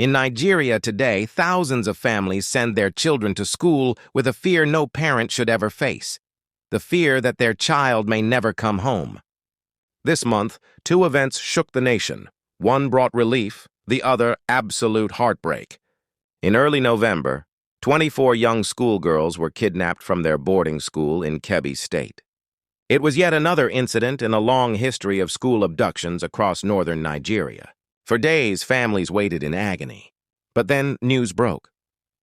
In Nigeria today, thousands of families send their children to school with a fear no parent should ever face: the fear that their child may never come home. This month, two events shook the nation. One brought relief, the other absolute heartbreak. In early November, 24 young schoolgirls were kidnapped from their boarding school in Kebbi State. It was yet another incident in a long history of school abductions across northern Nigeria. For days, families waited in agony. But then news broke.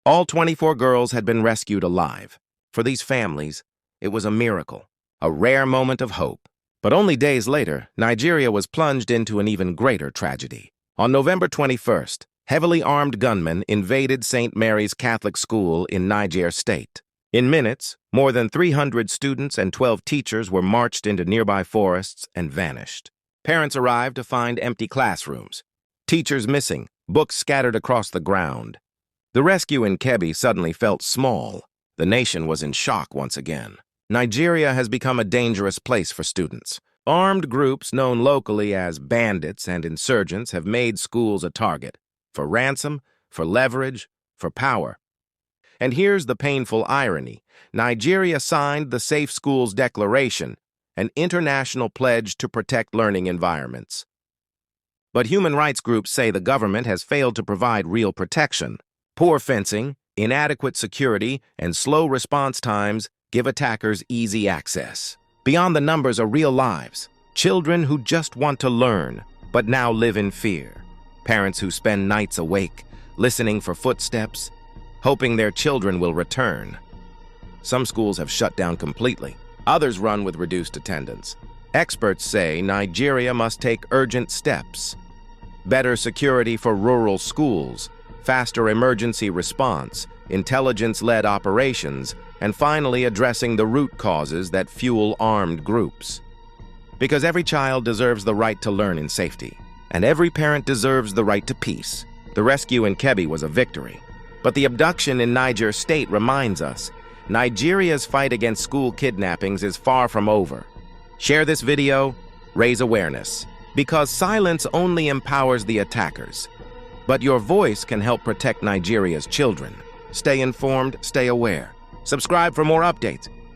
All 24 girls had been rescued alive. For these families, it was a miracle, a rare moment of hope. But only days later, Nigeria was plunged into an even greater tragedy. On November 21st, heavily armed gunmen invaded St. Mary's Catholic School in Niger State. In minutes, more than 300 students and 12 teachers were marched into nearby forests and vanished. Parents arrived to find empty classrooms, teachers missing, books scattered across the ground. The rescue in Kebbi suddenly felt small. The nation was in shock once again. Nigeria has become a dangerous place for students. Armed groups known locally as bandits and insurgents have made schools a target for ransom, for leverage, for power. And here's the painful irony. Nigeria signed the Safe Schools Declaration, an international pledge to protect learning environments. But human rights groups say the government has failed to provide real protection. Poor fencing, inadequate security, and slow response times give attackers easy access. Beyond the numbers are real lives. Children who just want to learn, but now live in fear. Parents who spend nights awake, listening for footsteps, hoping their children will return. Some schools have shut down completely. Others run with reduced attendance. Experts say Nigeria must take urgent steps. Better security for rural schools, faster emergency response, intelligence-led operations, and finally addressing the root causes that fuel armed groups. Because every child deserves the right to learn in safety, and every parent deserves the right to peace. The rescue in Kebbi was a victory. But the abduction in Niger State reminds us, Nigeria's fight against school kidnappings is far from over. Share this video, raise awareness, because silence only empowers the attackers. But your voice can help protect Nigeria's children. Stay informed, stay aware. Subscribe for more updates.